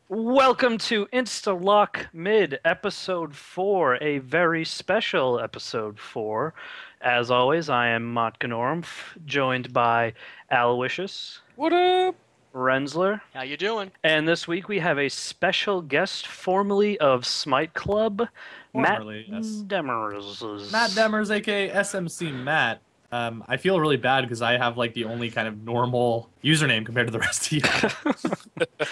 Welcome to Instalock Mid, episode 4, a very special episode 4. As always, I am Mott Gnormf, joined by Aloysius, What up? Renzler, How you doing? and this week we have a special guest formerly of Smite Club, Formerly, Matt yes. Demers. Matt Demers, aka SMC Matt. I feel really bad because I have like the only kind of normal username compared to the rest of you.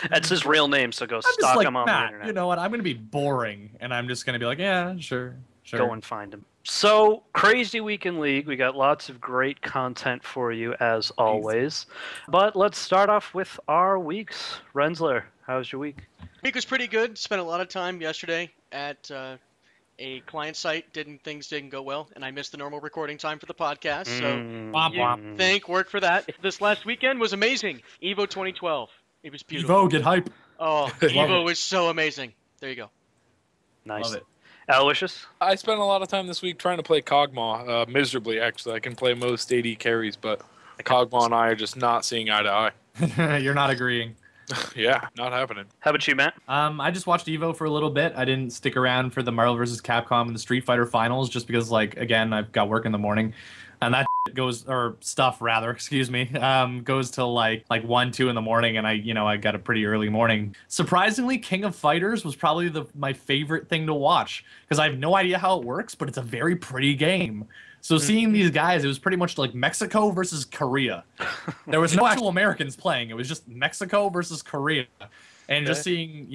That's his real name, so go I'm just stalk like, him on the Matt, internet. you know what? I'm going to be boring, and I'm just going to be like, yeah, sure. Go and find him. So, crazy week in League. We got lots of great content for you, as always. But let's start off with our weeks. Renzler, how was your week? Week was pretty good. Spent a lot of time yesterday at a client site. Things didn't go well, and I missed the normal recording time for the podcast. So Womp thank work for that. This last weekend was amazing. Evo 2012. It was beautiful. Evo, get hype. Oh, Evo was so amazing. There you go. Nice. Love it. Aloysius? I spent a lot of time this week trying to play Kog'Maw, miserably actually. I can play most AD carries, but Kog'Maw and I are just not seeing eye to eye. You're not agreeing. Yeah, not happening. How about you, Matt? I just watched Evo for a little bit. I didn't stick around for the Marvel vs. Capcom and the Street Fighter finals just because, like, again, I've got work in the morning. And that goes, or stuff rather, excuse me, goes till like 1, 2 in the morning, and I got a pretty early morning. Surprisingly, King of Fighters was probably my favorite thing to watch because I have no idea how it works, but it's a very pretty game. So seeing these guys, it was pretty much like Mexico versus Korea. There was no actual Americans playing. It was just Mexico versus Korea. And just seeing,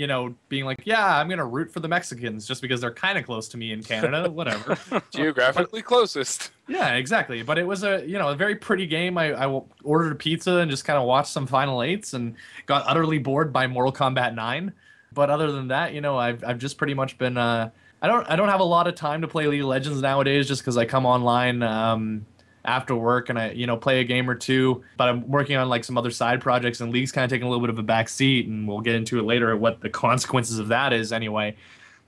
being like, yeah, I'm going to root for the Mexicans just because they're kind of close to me in Canada, whatever. Geographically closest. Yeah, exactly. But it was a very pretty game. I ordered a pizza and just kind of watched some Final Eights and got utterly bored by Mortal Kombat 9. But other than that, I've just pretty much been I don't have a lot of time to play League of Legends nowadays just because I come online after work and I play a game or two, but I'm working on like some other side projects and League's kind of taking a little bit of a back seat, and we'll get into it later what the consequences of that is anyway.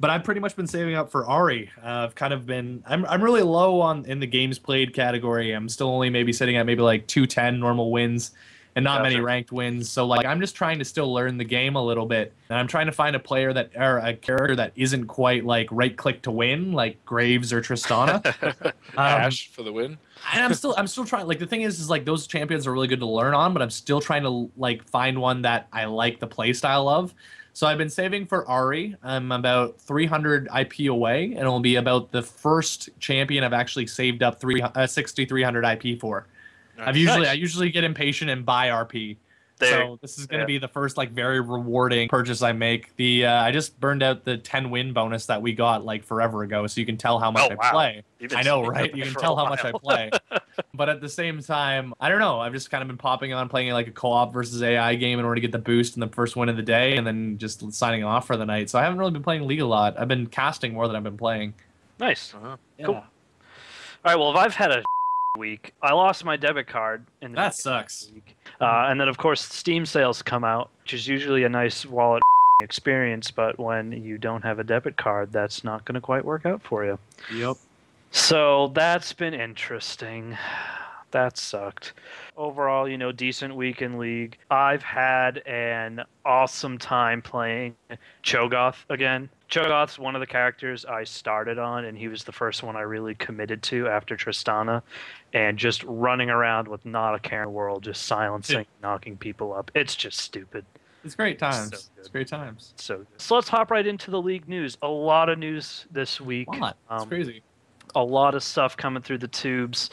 But I've pretty much been saving up for Ari. I've kind of been I'm really low in the games played category. I'm still only maybe sitting at maybe like 210 normal wins and not many ranked wins. So like I'm just trying to still learn the game a little bit, and I'm trying to find a character that isn't quite like right click to win like Graves or Tristana. Ash for the win. And I'm still trying. Like the thing is like those champions are really good to learn on, but I'm still trying to like find one that I like the play style of. So I've been saving for Ari. I'm about 300 IP away, and it'll be about the first champion I've actually saved up 6,300 IP for. Nice. I usually get impatient and buy RP. So this is going to be the first like very rewarding purchase I make. I just burned out the 10 win bonus that we got like forever ago, so you can tell how much I play. I know, right? You can tell how much I play. But at the same time, I don't know. I've just kind of been popping on playing like a co-op versus AI game in order to get the boost in the first win of the day, and then just signing off for the night. So I haven't really been playing League a lot. I've been casting more than I've been playing. Nice. Yeah. Cool. All right, well, if I've had a week, I lost my debit card. That sucks. And then, of course, Steam sales come out, which is usually a nice wallet experience, but when you don't have a debit card, that's not going to quite work out for you. Yep. So that's been interesting. That sucked. Overall, decent week in League. I've had an awesome time playing Cho'Gath again. Cho'Gath's one of the characters I started on, and he was the first one I really committed to after Tristana. And just running around with not a care in the world, just silencing, knocking people up. It's just stupid. It's great times. So it's great times. So let's hop right into the League news. A lot of news this week. It's crazy. A lot of stuff coming through the tubes.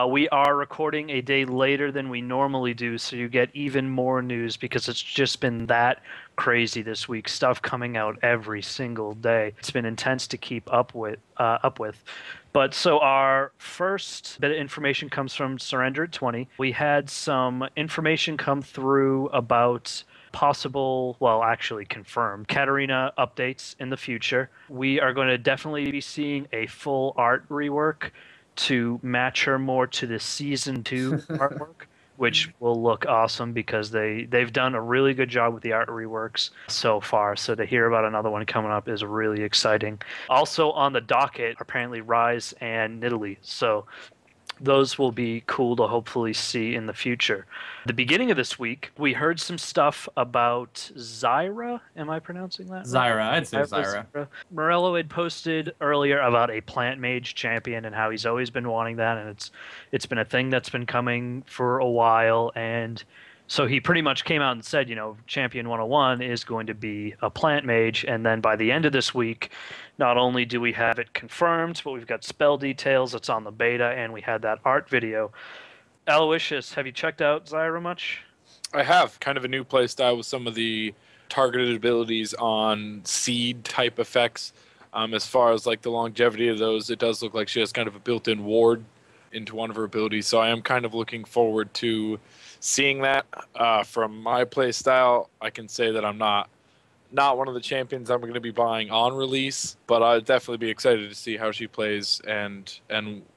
We are recording a day later than we normally do, so you get even more news because it's just been that crazy this week. Stuff coming out every single day. It's been intense to keep up with. But so our first bit of information comes from Surrender 20. We had some information come through about possible, well, actually confirmed, Katarina updates in the future. We are going to definitely be seeing a full art rework to match her more to the Season 2 artwork, which will look awesome because they've done a really good job with the art reworks so far. So to hear about another one coming up is really exciting. Also on the docket, apparently Rise and Nidalee. So those will be cool to hopefully see in the future. The beginning of this week, we heard some stuff about Zyra. Am I pronouncing that right? Zyra, I'd say Zyra. Morello had posted earlier about a plant mage champion and how he's always been wanting that, and it's been a thing that's been coming for a while. And so he pretty much came out and said, Champion 101 is going to be a plant mage. And then by the end of this week, not only do we have it confirmed, but we've got spell details. It's on the beta, and we had that art video. Aloysius, have you checked out Zyra much? I have. Kind of a new playstyle with some of the targeted abilities on seed type effects. As far as like the longevity of those, it does look like she has kind of a built-in ward into one of her abilities. So I am kind of looking forward to seeing that. From my playstyle, I can say that I'm not one of the champions I'm going to be buying on release, but I'd definitely be excited to see how she plays and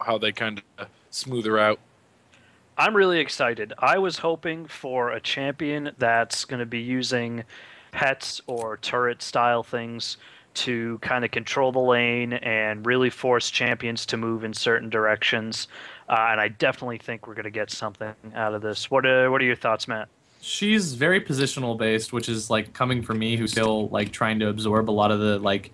how they kind of smooth her out. I'm really excited. I was hoping for a champion that's going to be using pets or turret style things to kind of control the lane and really force champions to move in certain directions. And I definitely think we're going to get something out of this. What are your thoughts, Matt? She's very positional based, which is like coming from me, who's still like trying to absorb a lot of the like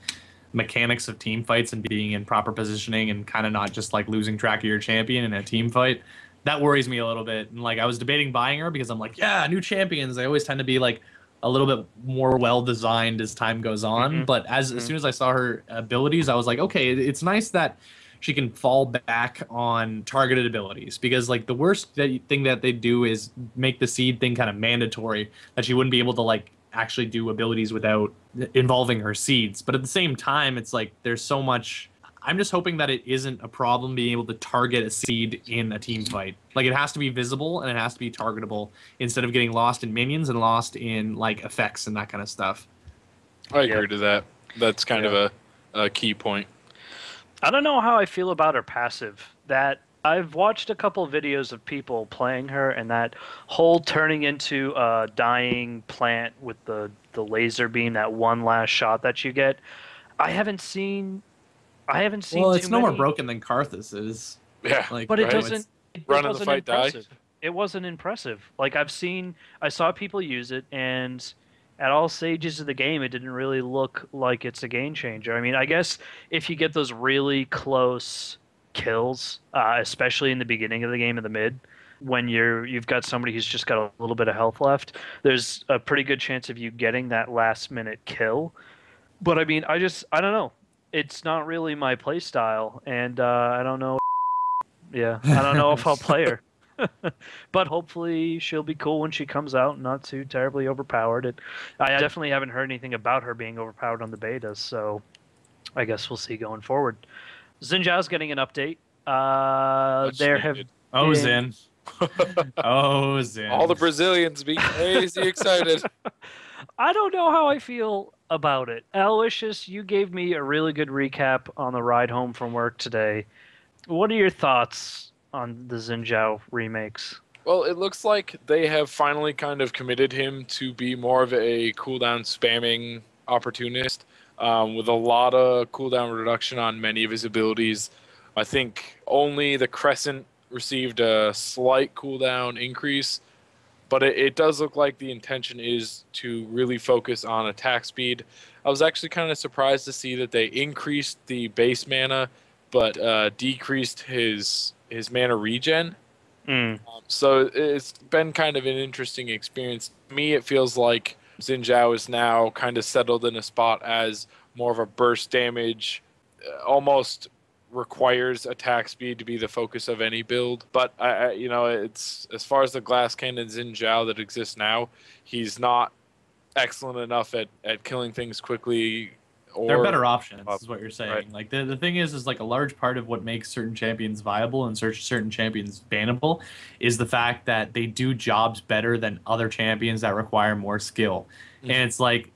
mechanics of team fights and being in proper positioning and kind of not just like losing track of your champion in a team fight. That worries me a little bit. And like I was debating buying her because I'm like, yeah, new champions. They always tend to be like a little bit more well designed as time goes on. Mm-hmm. But as soon as I saw her abilities, I was like, okay, it's nice that she can fall back on targeted abilities, because like the worst thing that they do is make the seed thing kind of mandatory, that she wouldn't be able to like actually do abilities without involving her seeds. But at the same time, it's like there's so much. I'm just hoping that it isn't a problem being able to target a seed in a team fight. Like it has to be visible and it has to be targetable instead of getting lost in minions and lost in like effects and that kind of stuff. I agree to that. That's kind of a key point. I don't know how I feel about her passive. That I've watched a couple videos of people playing her, and that whole turning into a dying plant with the laser beam, that one last shot that you get. I haven't seen. Well, it's no more broken than Karthus is. Yeah, But it doesn't. It run in the wasn't fight, impressive. die. It wasn't impressive. Like I saw people use it, and at all stages of the game, it didn't really look like it's a game changer. I mean, I guess if you get those really close kills, especially in the beginning of the game in the mid, when you've got somebody who's just got a little bit of health left, there's a pretty good chance of you getting that last minute kill. But I mean, I don't know. It's not really my play style, and I don't know. Yeah, I don't know if I'll play her. But hopefully she'll be cool when she comes out, not too terribly overpowered. I definitely haven't heard anything about her being overpowered on the beta, so I guess we'll see going forward. Xin Zhao's getting an update. Zin. Zin. All the Brazilians be crazy excited. I don't know how I feel about it. Aloysius, you gave me a really good recap on the ride home from work today. What are your thoughts on the Xin Zhao remakes? Well, it looks like they have finally kind of committed him to be more of a cooldown spamming opportunist, with a lot of cooldown reduction on many of his abilities. I think only the Crescent received a slight cooldown increase, but it does look like the intention is to really focus on attack speed. I was actually kind of surprised to see that they increased the base mana, but decreased his mana regen. So it's been kind of an interesting experience. To me, it feels like Xin Zhao is now kind of settled in a spot as more of a burst damage, almost requires attack speed to be the focus of any build. But it's as far as the glass cannon Xin Zhao that exists now, he's not excellent enough at killing things quickly. There are better options, is what you're saying. Right. Like the thing is like a large part of what makes certain champions viable and certain champions bannable is the fact that they do jobs better than other champions that require more skill. Mm-hmm. And it's like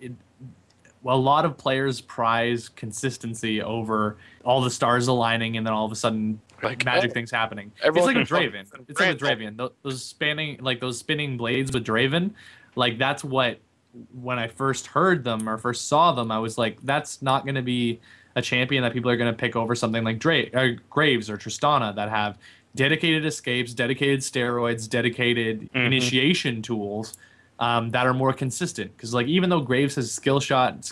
a lot of players prize consistency over all the stars aligning and then all of a sudden magic things happening. It's like a Draven. It's like a Draven. Those spinning blades with Draven, like that's what. When I first heard them or first saw them, I was like, that's not going to be a champion that people are going to pick over something like Graves or Tristana that have dedicated escapes, dedicated steroids, dedicated initiation tools that are more consistent. Because like even though Graves has skill shot,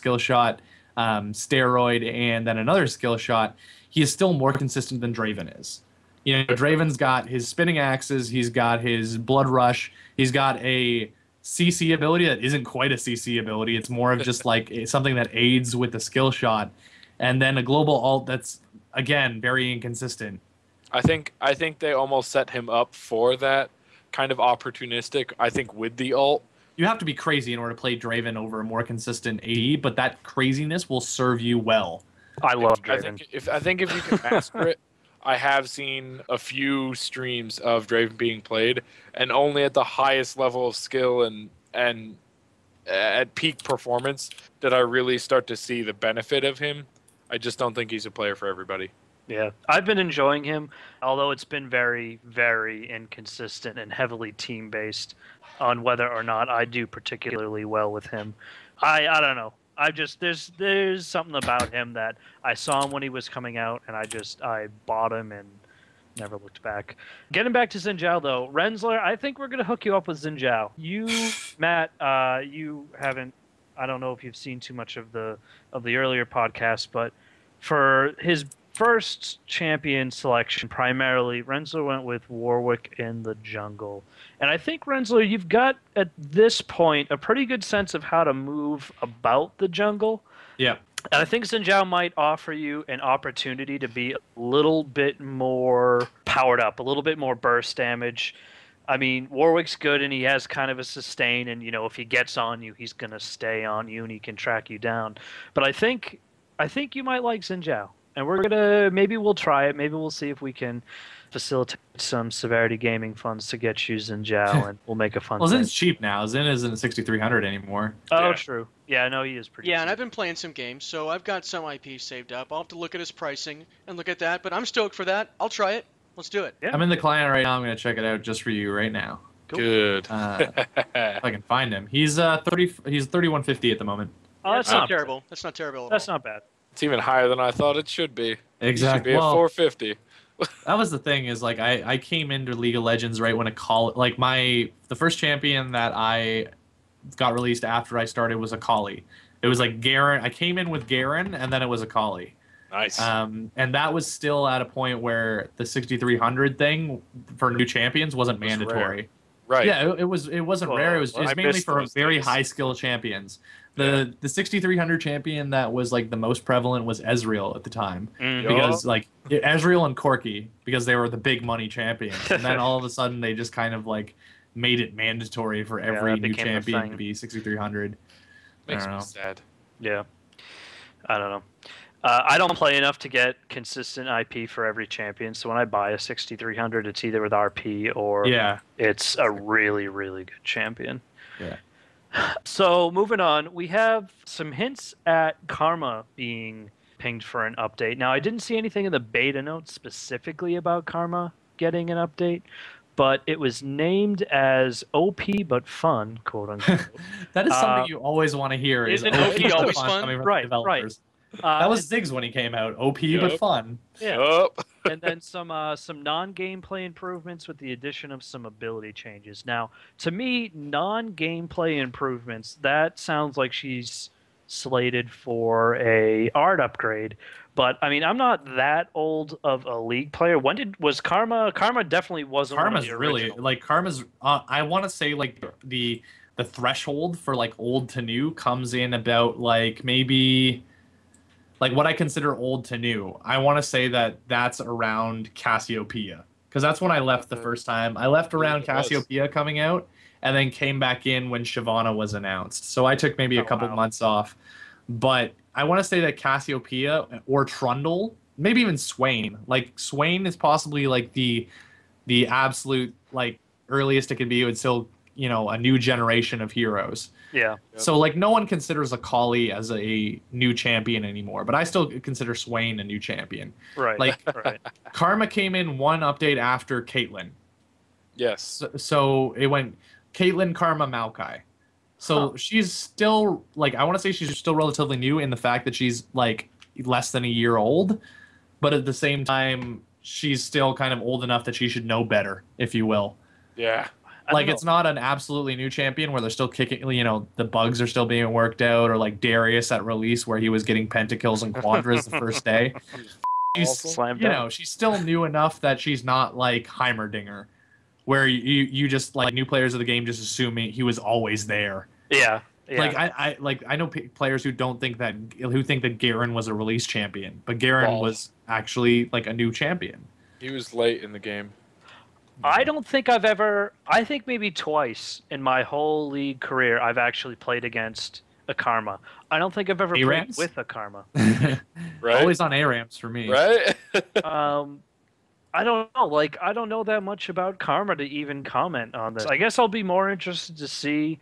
steroid, and then another skill shot, he is still more consistent than Draven is. You know, Draven's got his spinning axes, he's got his blood rush, he's got a CC ability that isn't quite a CC ability. It's more of just like something that aids with the skill shot, and then a global ult that's again very inconsistent. I think they almost set him up for that kind of opportunistic. I think with the ult, you have to be crazy in order to play Draven over a more consistent AD, but that craziness will serve you well. I love Draven. I think if you can master it. I have seen a few streams of Draven being played, and only at the highest level of skill and at peak performance did I really start to see the benefit of him. I just don't think he's a player for everybody. Yeah, I've been enjoying him, although it's been very, very inconsistent and heavily team-based on whether or not I do particularly well with him. I don't know. There's something about him that I saw him when he was coming out, and I bought him and never looked back. Getting back to Xin Zhao though, Renzler, I think we're gonna hook you up with Xin Zhao. You, Matt, you haven't. I don't know if you've seen too much of the earlier podcast, but for his first champion selection, primarily Renzler went with Warwick in the jungle. And I think, Renzler, you've got, at this point, a pretty good sense of how to move about the jungle. Yeah. And I think Xin Zhao might offer you an opportunity to be a little bit more powered up, a little bit more burst damage. I mean, Warwick's good, and he has kind of a sustain, and, you know, if he gets on you, he's going to stay on you, and he can track you down. But I think you might like Xin Zhao. And we're gonna, maybe we'll try it. Maybe we'll see if we can facilitate some Severity Gaming funds to get you Xin Zhao, and we'll make a fun. Well, thing. Zin's cheap now. Zin isn't 6,300 anymore. Oh, Yeah. true. Yeah, no, he is pretty. Yeah, cheap. and I've been playing some games, so I've got some IP saved up. I'll have to look at his pricing and look at that, but I'm stoked for that. I'll try it. Let's do it. Yeah. I'm in the client right now. I'm gonna check it out just for you right now. Cool. Good. If I can find him. He's 3150 at the moment. Oh, Yeah, that's it's not not terrible. That's not terrible at That's all. not bad. It's even higher than I thought it should be. Exactly. It should be Well, at 450. that was the thing is like I came into League of Legends right when the first champion that I got released after I started was Akali. It was like Garen. I came in with Garen, and then it was Akali. Nice. And that was still at a point where the 6,300 thing for new champions wasn't Was mandatory. Right. Yeah, it wasn't Well, rare. It was I just mainly missed for those very days. high skill champions. The 6,300 champion that was like the most prevalent was Ezreal at the time, because like Ezreal and Corki, because they were the big money champions, and then all of a sudden they just kind of like made it mandatory for every that new became the champion thing. to be 6,300. Makes I don't me know. sad. Yeah. I don't know. I don't play enough to get consistent IP for every champion, so when I buy a 6,300, it's either with RP or Yeah. it's a really, really good champion. Yeah. So moving on, we have some hints at Karma being pinged for an update. Now, I didn't see anything in the beta notes specifically about Karma getting an update, but it was named as OP but fun, quote unquote. That is something you always want to hear. Is Isn't OP OP but always fun fun? coming from Right, the developers. That was Ziggs when he came out. OP but Yep. fun. yeah. Oh. And then some non-gameplay improvements with the addition of some ability changes. Now, to me, non-gameplay improvements, that sounds like she's slated for a art upgrade. But I mean, I'm not that old of a League player. Was Karma? Karma definitely wasn't. one of Karma's the really original. like Karma's. I want to say like the threshold for like old to new comes in about like maybe like what I consider old to new. I want to say that that's around Cassiopeia, because that's when I left the first time. I left around it was. Cassiopeia coming out, and then came back in when Shyvana was announced. So I took maybe a couple wow. months off, but I want to say that Cassiopeia or Trundle, maybe even Swain. Like Swain is possibly like the absolute like earliest it could be. It would still, you know, a new generation of heroes. Yeah. Yep. So like no one considers Akali as a new champion anymore, but I still consider Swain a new champion. Right. Like- right. Karma came in one update after Caitlyn. Yes. So it went Caitlyn, Karma, Maokai. So Huh. she's still like, I want to say she's still relatively new in the fact that she's like less than a year old, but at the same time she's still kind of old enough that she should know better, if you will. Yeah. Like, it's not an absolutely new champion where they're still kicking, the bugs are still being worked out, or like Darius at release where he was getting pentakills and quadras the first day. She's, she's still new enough that she's not like Heimerdinger, where you just, like, new players of the game just assuming he was always there. Yeah. Like I know players who think that Garen was a release champion, but Garen was actually like a new champion. He was late in the game. I don't think I think maybe twice in my whole league career I've actually played against a Karma. I don't think I've ever played with a Karma. Right? Always on A-Ramps for me. Right? I don't know. Like, I don't know that much about Karma to even comment on this. I guess I'll be more interested to see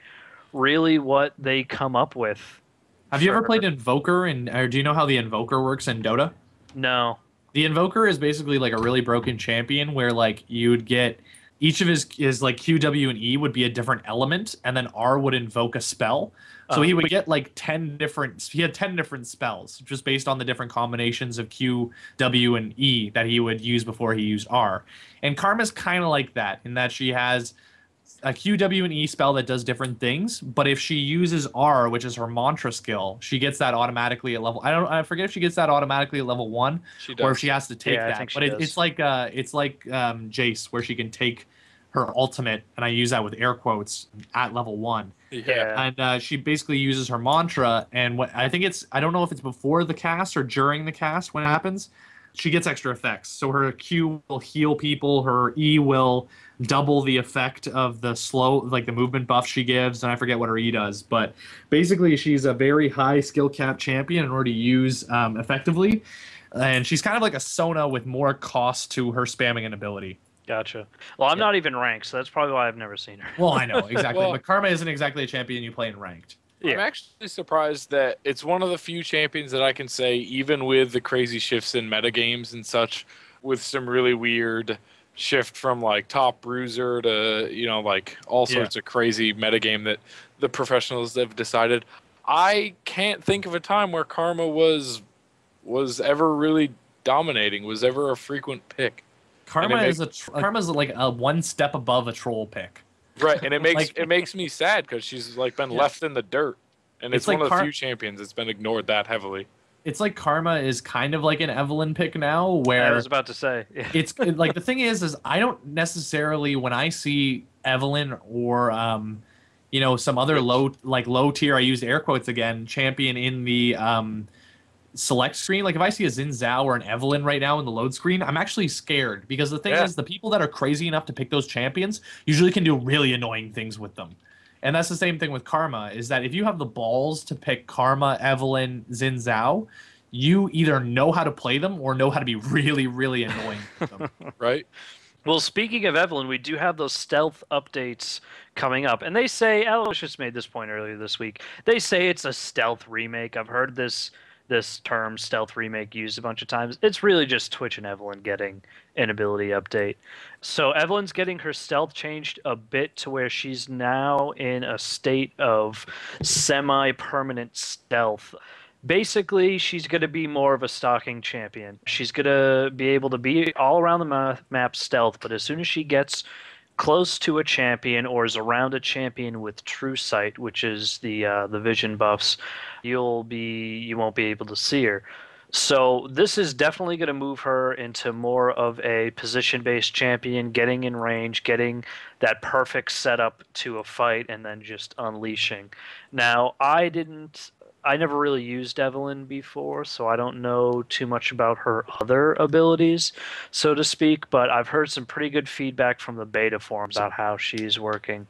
really what they come up with. Have you ever played Invoker, or do you know how the Invoker works in Dota? No. The Invoker is basically like a really broken champion where, like, you'd get each of his like Q, W, and E would be a different element, and then R would invoke a spell. So he would get like 10 different spells just based on the different combinations of Q, W, and E that he would use before he used R. And Karma's kind of like that in that she has a Q, W, and E spell that does different things, but if she uses R, which is her mantra skill, she gets that automatically at level. I forget if she gets that automatically at level 1, or if she has to take that. But it's like Jace, where she can take her ultimate, and I use that with air quotes, at level 1. Yeah. And she basically uses her mantra, and I don't know if it's before the cast or during the cast when it happens. She gets extra effects. So her Q will heal people, her E will double the effect of the slow, like the movement buff she gives, and I forget what her E does. But basically, she's a very high skill cap champion in order to use effectively. And she's kind of like a Sona with more cost to her spamming and ability. Gotcha. Well, I'm not even ranked, so that's probably why I've never seen her. Well, I know, exactly. But Karma isn't exactly a champion you play in ranked. Yeah. I'm actually surprised that it's one of the few champions that I can say, even with the crazy shifts in metagames and such, with some really weird shift from like top bruiser to, like all sorts of crazy metagame that the professionals have decided. I can't think of a time where Karma was ever really dominating, was ever a frequent pick. Karma's like a one step above a troll pick. Right, and it makes me sad because she's like been left in the dirt, and it's one of the few champions that's been ignored that heavily. It's like Karma is kind of like an Evelyn pick now, where I was about to say. It's like, the thing is I don't necessarily, when I see Evelyn or some other low tier, I use air quotes again, champion in the select screen. Like if I see a Xin Zhao or an Evelyn right now in the load screen, I'm actually scared, because the thing is, the people that are crazy enough to pick those champions usually can do really annoying things with them. And that's the same thing with Karma, is that if you have the balls to pick Karma, Evelyn, Xin Zhao, you either know how to play them or know how to be really, really annoying with them. Right? Well, speaking of Evelyn, we do have those stealth updates coming up. And they say, Aloysius made this point earlier this week, they say it's a stealth remake. I've heard this term stealth remake used a bunch of times. It's really just Twitch and Evelyn getting an ability update. So Evelyn's getting her stealth changed a bit to where she's now in a state of semi-permanent stealth. Basically, she's going to be more of a stalking champion. She's going to be able to be all around the map stealth, but as soon as she gets close to a champion or is around a champion with true sight, which is the vision buffs, you won't be able to see her. So this is definitely going to move her into more of a position-based champion, getting in range, getting that perfect setup to a fight, and then just unleashing. Now, I never really used Evelyn before, so I don't know too much about her other abilities, so to speak, but I've heard some pretty good feedback from the beta forums about how she's working.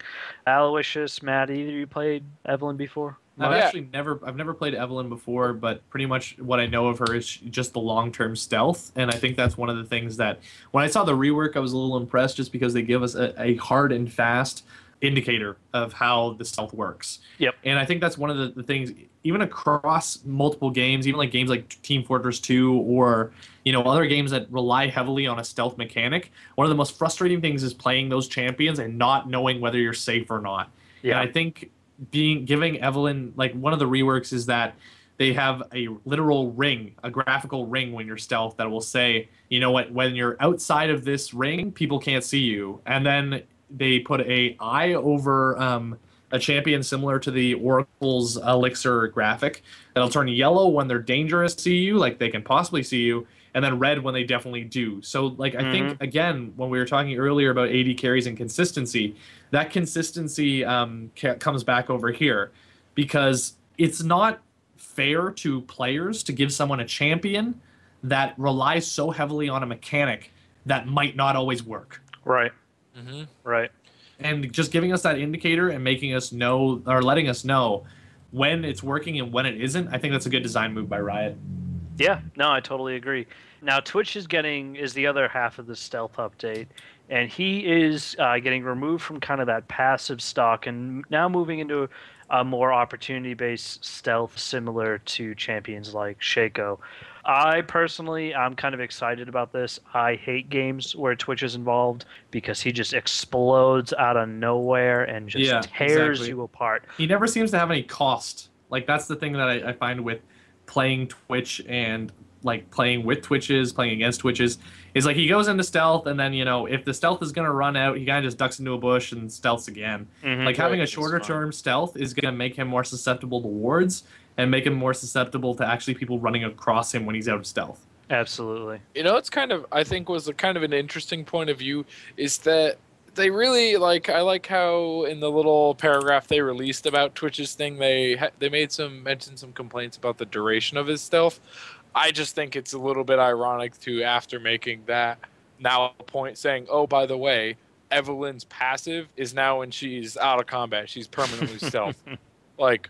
Aloysius, Matt, either of you played Evelyn before? I've never played Evelyn before, but pretty much what I know of her is just the long-term stealth, and I think that's one of the things that, when I saw the rework, I was a little impressed, just because they give us a hard and fast indicator of how the stealth works. Yep. And I think that's one of the things, even across multiple games, even like games like Team Fortress 2 or other games that rely heavily on a stealth mechanic, one of the most frustrating things is playing those champions and not knowing whether you're safe or not. Yeah. And I think giving Evelyn, like, one of the reworks is that they have a literal ring, a graphical ring when you're stealth that will say, you know what, when you're outside of this ring, people can't see you. And then they put a eye over a champion similar to the Oracle's Elixir graphic that'll turn yellow when they're dangerous to you, like they can possibly see you, and then red when they definitely do. So, like, I think, again, when we were talking earlier about AD carries and consistency, that consistency comes back over here because it's not fair to players to give someone a champion that relies so heavily on a mechanic that might not always work. Right. Right. And just giving us that indicator and making us know, or letting us know when it's working and when it isn't, I think that's a good design move by Riot. Yeah, no, I totally agree. Now, Twitch is the other half of the stealth update, and he is getting removed from kind of that passive stock and now moving into a more opportunity-based stealth similar to champions like Shaco. I personally, I'm kind of excited about this. I hate games where Twitch is involved because he just explodes out of nowhere and just tears you apart. He never seems to have any cost. Like, that's the thing that I find with playing Twitch and like playing with Twitches, playing against Twitches, is like he goes into stealth and then, you know, if the stealth is going to run out, he kind of just ducks into a bush and stealths again. Like having a shorter term stealth is going to make him more susceptible to wards and make him more susceptible to actually people running across him when he's out of stealth. Absolutely. You know, it's kind of, I think was a kind of an interesting point of view is that they really like, I like how in the little paragraph they released about Twitch's thing, they mentioned some complaints about the duration of his stealth. I just think it's a little bit ironic to, after making that, now a point saying, oh, by the way, Evelyn's passive is now when she's out of combat. She's permanently stealth. Like,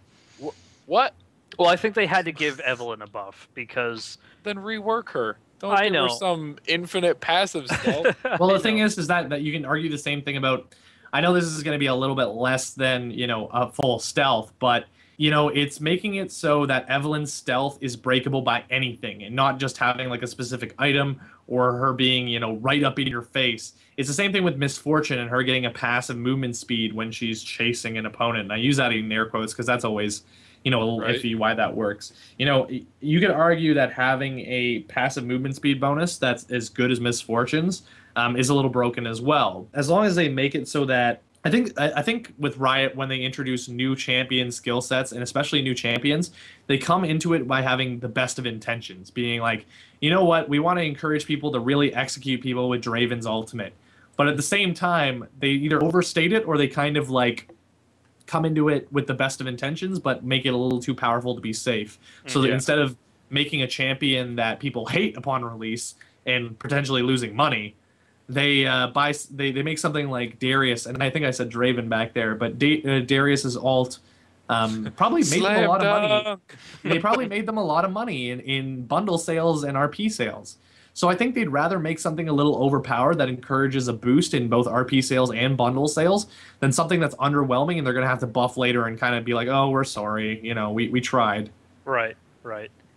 what? Well, I think they had to give Evelyn a buff because... Then rework her. Don't I give know. her some infinite passive stealth. Well, the thing is that you can argue the same thing about... I know this is going to be a little bit less than, you know, a full stealth, but... You know, it's making it so that Evelyn's stealth is breakable by anything and not just having like a specific item or her being, you know, right up in your face. It's the same thing with Misfortune and her getting a passive movement speed when she's chasing an opponent. And I use that in air quotes because that's always, you know, a little iffy why that works. You know, you could argue that having a passive movement speed bonus that's as good as Misfortune's is a little broken as well. As long as they make it so that I think with Riot, when they introduce new champion skill sets, and especially new champions, they come into it by having the best of intentions, being like, you know what, we want to encourage people to really execute people with Draven's ultimate. But at the same time, they either overstate it or they kind of like come into it with the best of intentions, but make it a little too powerful to be safe. So that instead of making a champion that people hate upon release and potentially losing money, they make something like Darius, and I think I said Draven back there, but Darius's alt probably made them a lot of money. They probably made them a lot of money in bundle sales and RP sales. So I think they'd rather make something a little overpowered that encourages a boost in both RP sales and bundle sales than something that's underwhelming and they're going to have to buff later and kind of be like, oh, we're sorry, you know, we tried. Right.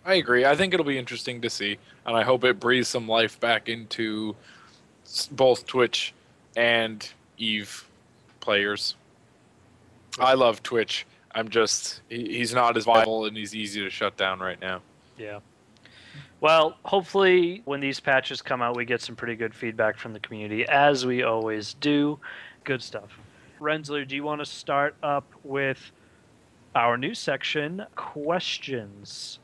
I agree. I think it'll be interesting to see, and I hope it breathes some life back into both Twitch and EVE players. I love Twitch. He's not as viable and he's easy to shut down right now. Yeah. Well, hopefully when these patches come out, we get some pretty good feedback from the community, as we always do. Good stuff. Renzler, do you want to start up with our news section, Questions?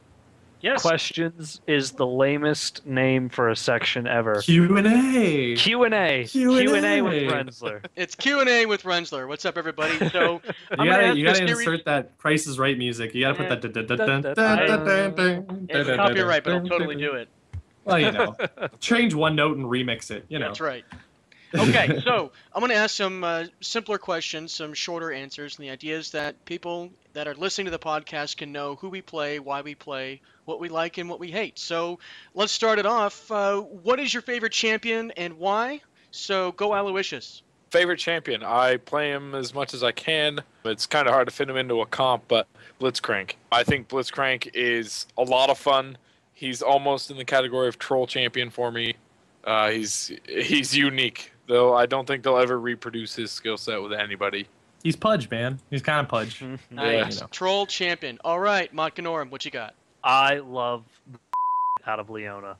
Yes. Questions is the lamest name for a section ever. Q&A. Q&A with Renzler. It's Q&A with Renzler. What's up, everybody? So you gotta insert that Price is Right music. You gotta put that. It's copyright, but I'll totally do it. Well, you know, change one note and remix it. You know. That's right. Okay, so I'm going to ask some simpler questions, some shorter answers, and the idea is that people that are listening to the podcast can know who we play, why we play, what we like, and what we hate. So let's start it off. What is your favorite champion and why? So go Aloysius. Favorite champion. I play him as much as I can. It's kind of hard to fit him into a comp, but Blitzcrank. I think Blitzcrank is a lot of fun. He's almost in the category of troll champion for me. He's unique, though I don't think they'll ever reproduce his skill set with anybody. He's Pudge, man. He's kind of Pudge. Nice. You know. Troll champion. All right, Montcanorum, what you got? I love the out of Leona.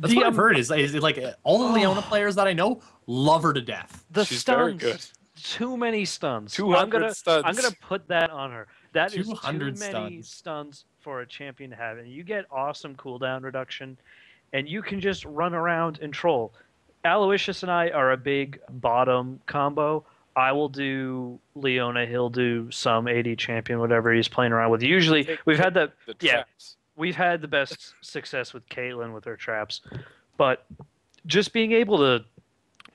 That's what I've heard is like all the Leona players that I know love her to death. She's very good. Too many stuns. 200 stuns. I'm gonna put that on her. That is 200 too many stuns for a champion to have, and you get awesome cooldown reduction, and you can just run around and troll. Aloysius and I are a big bottom combo. I will do Leona. He'll do some AD champion, whatever he's playing around with. Usually, we've had the traps. We've had the best success with Caitlyn with her traps, but just being able to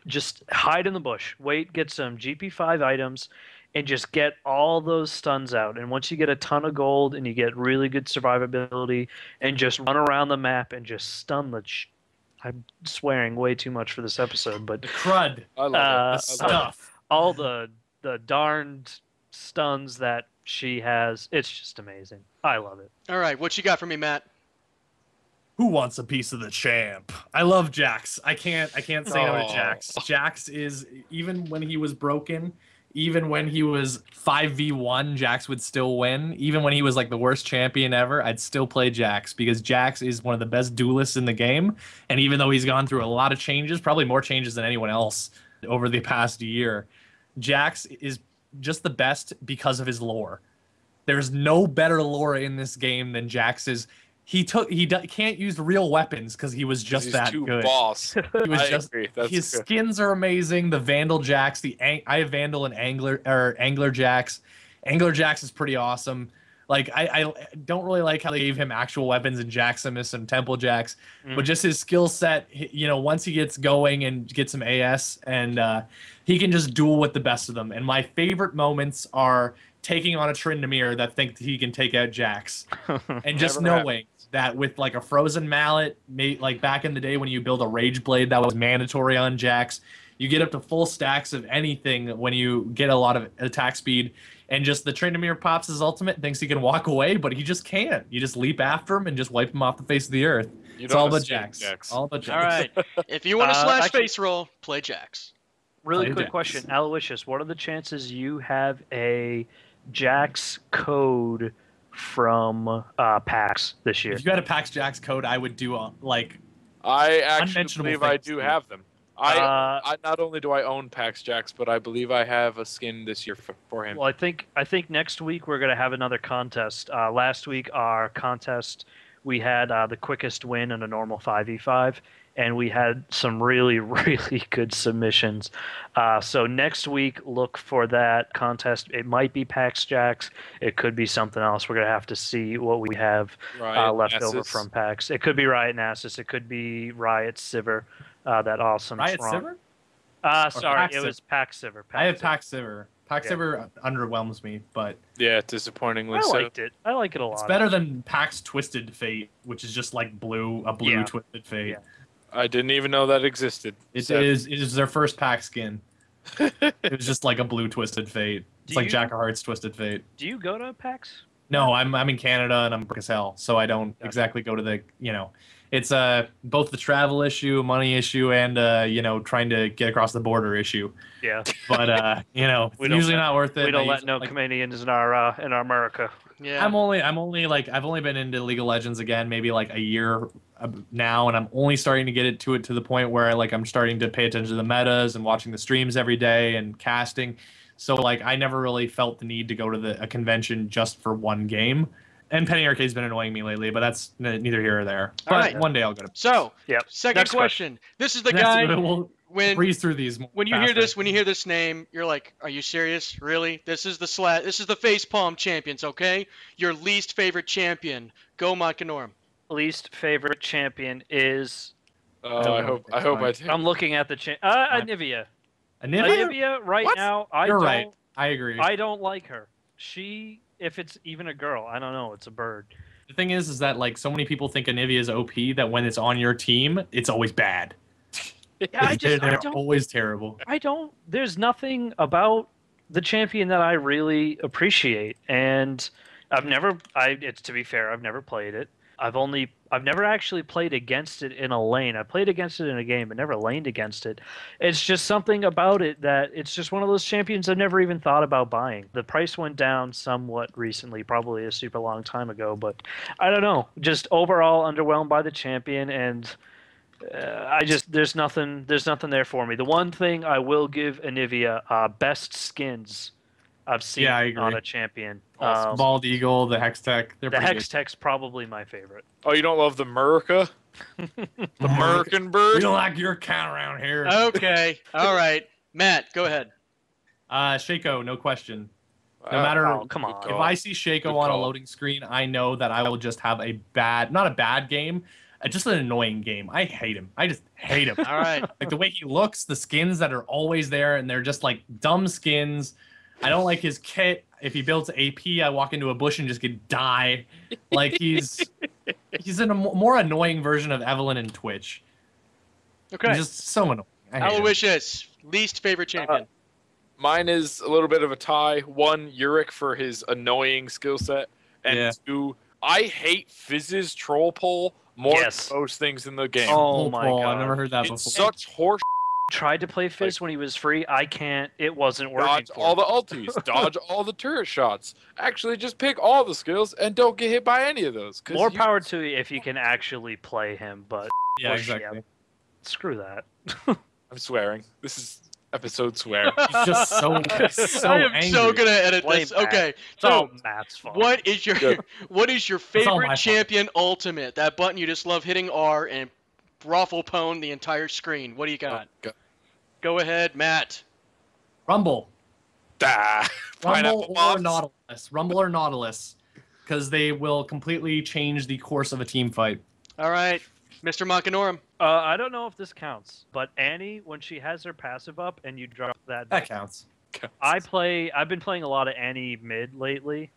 just hide in the bush, wait, get some GP5 items, and just get all those stuns out. And once you get a ton of gold and you get really good survivability, and just run around the map and just stun the. I'm swearing way too much for this episode, but the crud, I love it. stuff, all the darned stuns that she has, it's just amazing. I love it. All right, what you got for me, Matt? Who wants a piece of the champ? I love Jax. I can't say no to Jax. Jax is, even when he was broken, even when he was 5v1, Jax would still win. Even when he was like the worst champion ever, I'd still play Jax because Jax is one of the best duelists in the game. And even though he's gone through a lot of changes, probably more changes than anyone else over the past year, Jax is just the best because of his lore. There's no better lore in this game than Jax's. He can't use real weapons because he was just that too good. Boss. He was Agree. That's his good. skins are amazing. The Vandal Jax, I have Vandal and Angler Jax. Angler Jax is pretty awesome. Like I don't really like how they gave him actual weapons in Jaximus and Temple Jax, but just his skill set. You know, once he gets going and gets some AS, and he can just duel with the best of them. And my favorite moments are taking on a Tryndamere that think he can take out Jax, and just knowing that with like a frozen mallet, like back in the day when you build a Rage Blade that was mandatory on Jax, you get up to full stacks of anything when you get a lot of attack speed, and just the Tryndamere pops his ultimate, thinks he can walk away, but he just can't. You just leap after him and just wipe him off the face of the earth. It's all about Jax. All about Jax. All right, if you want to slash face roll, play Jax. Really quick question, Aloysius, what are the chances you have a Jax code from PAX this year? If you had a PAX Jax code, I would do I actually believe I do have them. I not only do I own PAX Jax, but I believe I have a skin this year for him. Well, I think next week we're gonna have another contest. Last week our contest, we had the quickest win in a normal 5v5, and we had some really, really good submissions. So next week, look for that contest. It might be PAX Jax. It could be something else. We're going to have to see what we have left over from PAX. It could be Riot Nasus. It could be Riot Sivir, that awesome Riot Sivir? Or Sorry, Pax it was PAX Sivir. I have PAX Sivir. PAX Sivir underwhelms me, but yeah, disappointingly I so. liked it. I like it a lot. It's better than PAX Twisted Fate, which is just like a blue Twisted Fate. Yeah. I didn't even know that existed. It is their first pack skin. It was just like a blue Twisted Fate. It's like Jack of Hearts Twisted Fate. Do you go to PAX? No, I'm in Canada and I'm broke as hell, so I don't exactly go to the It's both the travel issue, money issue, and trying to get across the border issue. Yeah. But it's usually not worth it. We don't let no Canadians in our America. Yeah. I'm only like I've only been into League of Legends again maybe like a year now, and I'm only starting to get it to the point where I'm starting to pay attention to the metas and watching the streams every day and casting. So I never really felt the need to go to a convention just for one game. And Penny Arcade's been annoying me lately, but that's neither here or there. But one day I'll go to. So, second Next question. This is the guy. We'll breeze through these. When you hear this name, you're like, "Are you serious? Really? This is the facepalm champions, okay? Your least favorite champion. Go Montcanorum." Least favorite champion is. I hope I take. I'm looking at the Anivia. Anivia right now. You're right. I agree. I don't like her. If it's even a girl, I don't know. It's a bird. The thing is that so many people think Anivia is OP that when it's on your team, it's always bad. Yeah, they're always terrible. There's nothing about the champion that I really appreciate, and to be fair, I've never played it. I've never actually played against it in a lane. I played against it in a game, but never laned against it. It's just something about it that it's just one of those champions I've never even thought about buying. The price went down somewhat recently, probably a super long time ago, but I don't know. Just overall underwhelmed by the champion, and there's nothing there for me. The one thing I will give Anivia, best skins I've seen Yeah, I agree. on a champion. Bald Eagle, the Hextech. They're The pretty Hex Tech's probably my favorite. Oh, you don't love the Murica? The American good. bird? We don't like your kind around here. Okay. All right. Matt, go ahead. Shaco, no question. No matter, Oh, come on. if I see Shaco on a loading screen, I know that I will just have not a bad game, just an annoying game. I hate him. I just hate him. All right. Like the way he looks, the skins that are always there, and they're just like dumb skins. I don't like his kit. If he builds AP, I walk into a bush and just get die. Like he's in a more annoying version of Evelyn and Twitch. Okay. He's just so annoying. I hate him. Aloysius, least favorite champion. Mine is a little bit of a tie. One, Uric for his annoying skill set. And two, I hate Fizz's troll pull more than most things in the game. Oh my god. I've never heard that It's before. such horse. Tried to play Fizz when he was free. I can't. It wasn't working. Dodge for all me. the ultis, dodge all the turret shots. Actually, just pick all the skills and don't get hit by any of those. More power to you if you can actually play him, but Yeah, exactly. screw that. I'm swearing. This is episode swear. He's just so I am angry. so gonna edit Blame this. Matt. Okay. It's all So, Matt's fault. what is your Good. what is your all favorite my fault. champion ultimate? That button you just love hitting R and raffle pwn the entire screen. What do you got? Go ahead, Matt. Rumble. Rumble Rumble or Nautilus. Rumble or Nautilus. Because they will completely change the course of a team fight. All right, Mr. Makanorum. I don't know if this counts, but Annie, when she has her passive up and you drop that, That counts. I've been playing a lot of Annie mid lately,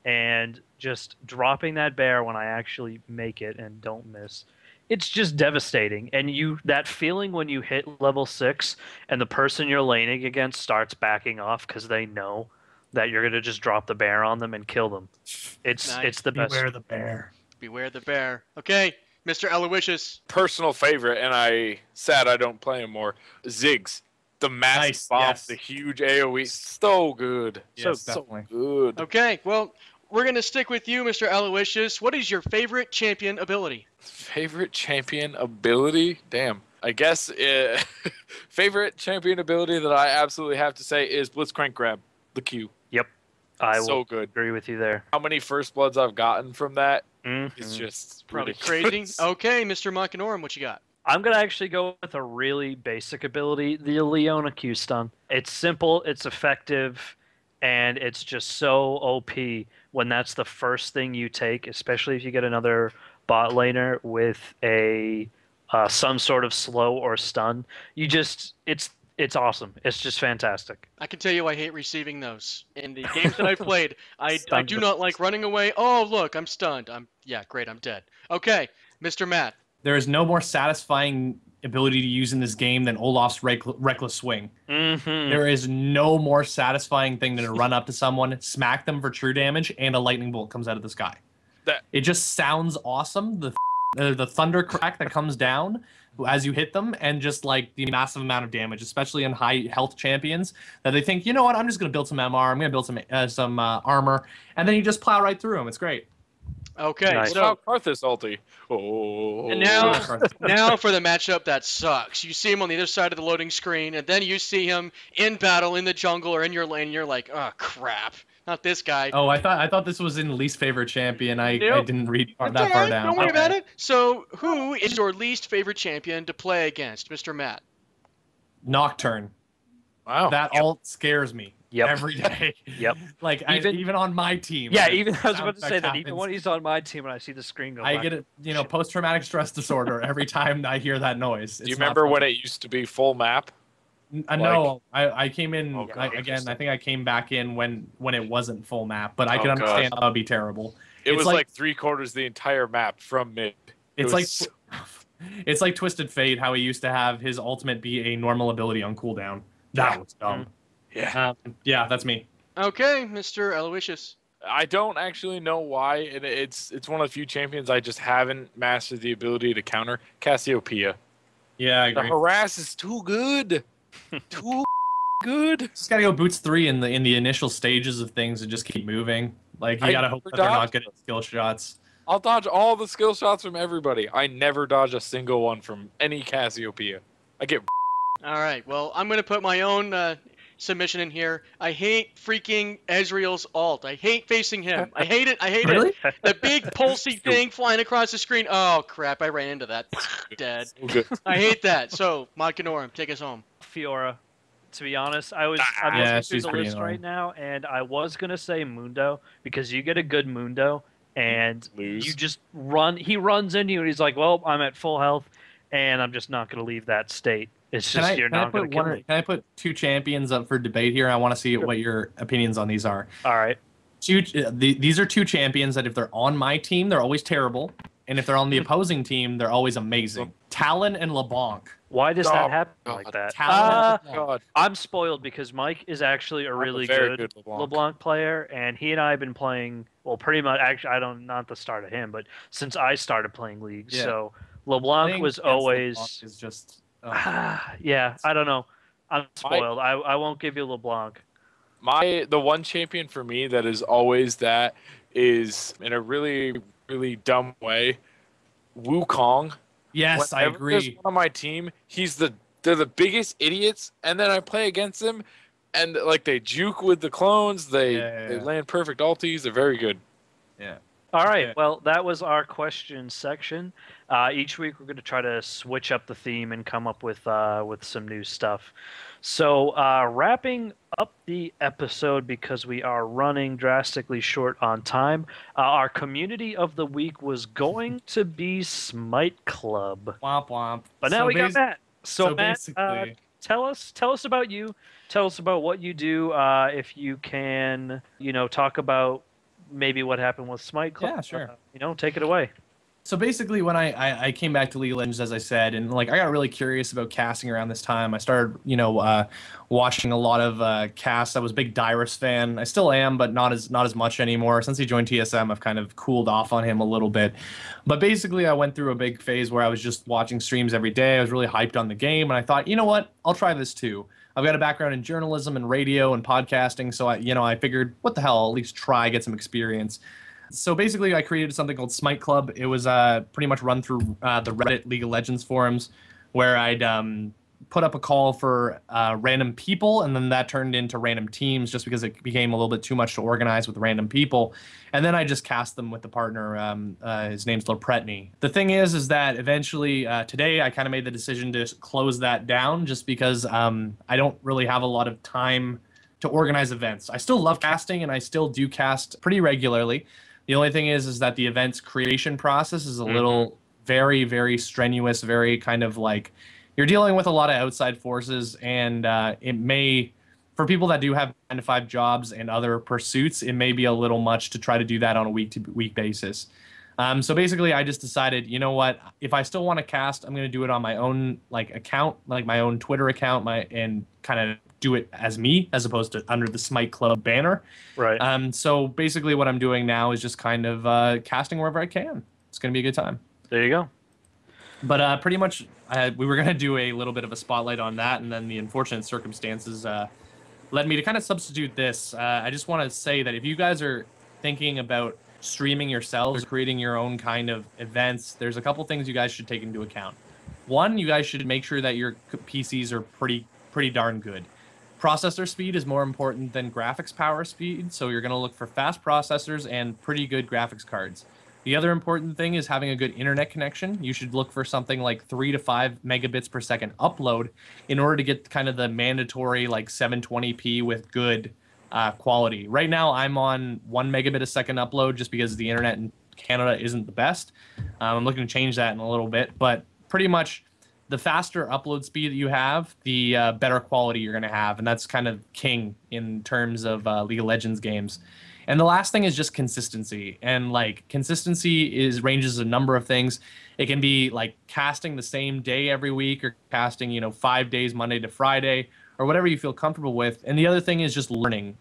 and just dropping that bear when I actually make it and don't miss. It's just devastating. And that feeling when you hit level 6 and the person you're laning against starts backing off because they know that you're gonna just drop the bear on them and kill them. It's the best. Beware the bear. Beware the bear. Okay, Mr. Aloysius. Personal favorite, and I don't play him more. Ziggs. The massive Nice, bomb, yes. the huge AoE. So good. Yes, so definitely. good. Okay, well, we're gonna stick with you, Mr. Aloysius. What is your favorite champion ability? Favorite champion ability? Damn. I guess favorite champion ability that I absolutely have to say is Blitzcrank Grab, the Q. Yep, I So will good. agree with you there. How many first bloods I've gotten from that Mhm. is just Probably ridiculous. crazy. Okay, Mr. Makanorum, what you got? I'm going to actually go with a really basic ability, the Leona Q stun. It's simple, it's effective, and it's just so OP when that's the first thing you take, especially if you get another bot laner with a some sort of slow or stun. It's awesome. It's just fantastic. I can tell you I hate receiving those. In the games that I've played, I Stunned do the- not like running away. Oh, look, I'm stunned. Great, I'm dead. Okay, Mr. Matt. There is no more satisfying ability to use in this game than Olaf's Reckless Swing. Mm-hmm. There is no more satisfying thing than to run up to someone, smack them for true damage, and a lightning bolt comes out of the sky. It just sounds awesome. The thunder crack that comes down as you hit them, and just like the massive amount of damage, especially in high health champions, that they think, you know what, I'm just going to build some MR, I'm going to build some armor, and then you just plow right through them. It's great. Okay, Nice. so What about Karthus ulti? Oh. and now for the matchup that sucks. You see him on the other side of the loading screen, and then you see him in battle in the jungle or in your lane, and you're like, oh crap, not this guy. Oh, I thought this was in least favorite champion. I Nope. didn't read It's that all far right, down. don't worry Okay. about it. So, who is your least favorite champion to play against, Mr. Matt? Nocturne. Wow. That alt scares me Yep. every day. Yep. Like Even- even on my team. Yeah, like, even I was sound about to say effect that even happens. when he's on my team and I see the screen go I back. get it, post-traumatic stress disorder every time I hear that noise. Do you remember when it used to be full map? No, I came in Oh, God, again. interesting. I think I came back in when it wasn't full map, but I Oh, can God. understand that would be terrible. It It's was like- like 3/4 the entire map from mid. It's was it's like Twisted Fate, how he used to have his ultimate be a normal ability on cooldown. That was dumb. Yeah. Yeah, that's me. Okay, Mr. Aloysius. I don't actually know why, and it's one of the few champions I just haven't mastered the ability to counter. Cassiopeia. Yeah, I The agree. harass is too good. Too good. Just gotta go boots 3 in the initial stages of things and just keep moving. Like you gotta hope that they're not getting skill shots. I'll dodge all the skill shots from everybody. I never dodge a single one from any Cassiopeia. I get. All right. Well, I'm gonna put my own submission in here. I hate freaking Ezreal's ult. I hate facing him. I hate it. I hate Really? it. The big pulsy thing flying across the screen. Oh crap! I ran into that. Dead. So good. I hate that. So, Modkanorum, take us home. Fiora. To be honest, I'm Yeah, looking through she's the pretty list annoying. right now, and I was gonna say Mundo because you get a good Mundo, and Lose. you just run. He runs into you, and he's like, "Well, I'm at full health, and I'm just not gonna leave that state." It's just you're not gonna kill me. Can I put 2 champions up for debate here? I want to see what your opinions on these are. All right. These are 2 champions that if they're on my team, they're always terrible, and if they're on the opposing team, they're always amazing. Talon and LeBlanc. Why does Oh, that happen God. like that? Talon and LeBlanc. God. I'm spoiled because Mike is actually a I'm really very good LeBlanc. LeBlanc player, and he and I have been playing. Well, pretty much. Actually, I don't not the start of him, but since I started playing League, Yeah. so LeBlanc Playing was against always. LeBlanc is just Yeah, I don't know. I'm spoiled. I won't give you LeBlanc. The one champion for me that is always that is in a really, really dumb way, Wukong. yes, I Whenever there's agree. one on my team, they're the biggest idiots, and then I play against them, and like they juke with the clones, they land perfect ultis, they're very good. Yeah. All right. Yeah. Well, that was our question section. Each week we're going to try to switch up the theme and come up with some new stuff. So wrapping up the episode because we are running drastically short on time. Our community of the week was going to be Smite Club, Womp womp. but now we got Matt. So Matt, basically, tell us about you. Tell us about what you do. If you can, talk about maybe what happened with Smite Club. Yeah, sure. Take it away. So basically, when I came back to League of Legends, as I said, and like I got really curious about casting around this time. I started, watching a lot of casts. I was a big Dyrus fan. I still am, but not as much anymore. Since he joined TSM, I've kind of cooled off on him a little bit. But basically, I went through a big phase where I was just watching streams every day. I was really hyped on the game, and I thought, you know what? I'll try this too. I've got a background in journalism and radio and podcasting, so I figured, what the hell? I'll at least try, get some experience. So basically, I created something called Smite Club. It was pretty much run through the Reddit League of Legends forums, where I'd put up a call for random people, and then that turned into random teams just because it became a little bit too much to organize with random people. And then I just cast them with the partner. His name's Lopretny. The thing is that eventually today I kind of made the decision to close that down just because I don't really have a lot of time to organize events. I still love casting, and I still do cast pretty regularly. The only thing is that the event's creation process is a little very, very strenuous, very kind of like you're dealing with a lot of outside forces, and it may, for people that do have 9-to-5 jobs and other pursuits, it may be a little much to try to do that on a week-to-week basis. So basically, I just decided, you know what? If I still want to cast, I'm going to do it on my own account, like my own Twitter account, and kind of do it as me, as opposed to under the Smite Club banner. Right. So basically, what I'm doing now is just kind of casting wherever I can. It's going to be a good time. There you go. But pretty much, we were going to do a little bit of a spotlight on that, and then the unfortunate circumstances led me to kind of substitute this. I just want to say that if you guys are thinking about streaming yourselves, creating your own kind of events, there's a couple things you guys should take into account. One, you guys should make sure that your PCs are pretty darn good. Processor speed is more important than graphics power speed, so you're going to look for fast processors and pretty good graphics cards. The other important thing is having a good internet connection. You should look for something like 3 to 5 megabits per second upload in order to get kind of the mandatory 720p with good quality. Right now, I'm on 1 megabit a second upload just because the internet in Canada isn't the best. I'm looking to change that in a little bit, but pretty much the faster upload speed that you have, the better quality you're going to have, and that's kind of king in terms of League of Legends games. And the last thing is just consistency. And consistency ranges a number of things. It can be casting the same day every week, or casting 5 days Monday to Friday, or whatever you feel comfortable with. And the other thing is just learning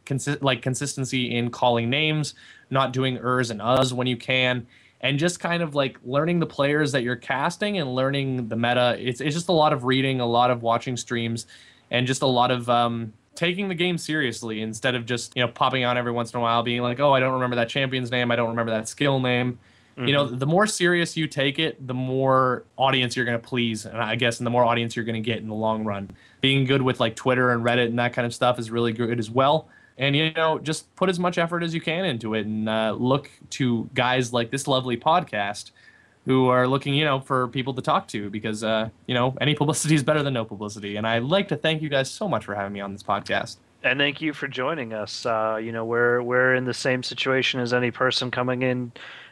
consistency in calling names, not doing ers and us when you can, and just kind of like learning the players that you're casting and learning the meta. It's just a lot of reading, a lot of watching streams, and just a lot of taking the game seriously instead of just, popping on every once in a while being like, oh, I don't remember that champion's name, I don't remember that skill name. Mm-hmm. The more serious you take it, the more audience you're going to please, and I guess, and the more audience you're going to get in the long run. Being good with like Twitter and Reddit and that kind of stuff is really good as well. And, just put as much effort as you can into it, and look to guys like this lovely podcast who are looking, for people to talk to, because, any publicity is better than no publicity. And I'd like to thank you guys so much for having me on this podcast. And thank you for joining us. We're in the same situation as any person coming in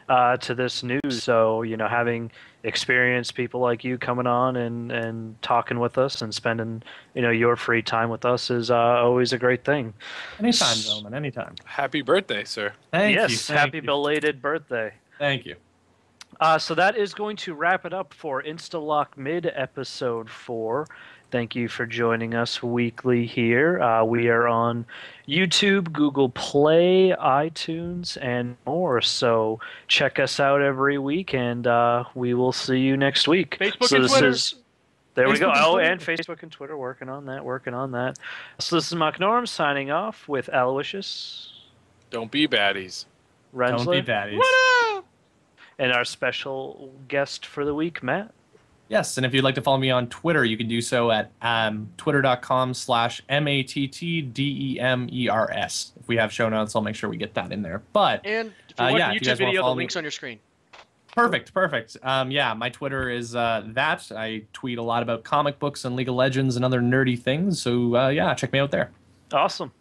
to this news. So, having experienced people like you coming on and talking with us and spending, your free time with us is always a great thing. Anytime, gentlemen, anytime. Happy birthday, sir. Thank you. Yes, happy belated birthday. Thank you. So that is going to wrap it up for Instalock Mid episode 4. Thank you for joining us weekly here. We are on YouTube, Google Play, iTunes, and more. So check us out every week, and we will see you next week. Facebook and Twitter. There we Facebook go. and Oh, Twitter. and Facebook and Twitter. Working on that. So this is Mock Norm signing off with Aloysius, Don't be baddies. Renzler, Don't be baddies. What up? and our special guest for the week, Matt. Yes, and if you'd like to follow me on Twitter, you can do so at twitter.com/mattdemers. If we have show notes, I'll make sure we get that in there. But And if you watch yeah, the if you YouTube guys wanna video, the follow me- link's on your screen. Perfect. Yeah, my Twitter is that. I tweet a lot about comic books and League of Legends and other nerdy things. So yeah, check me out there. Awesome.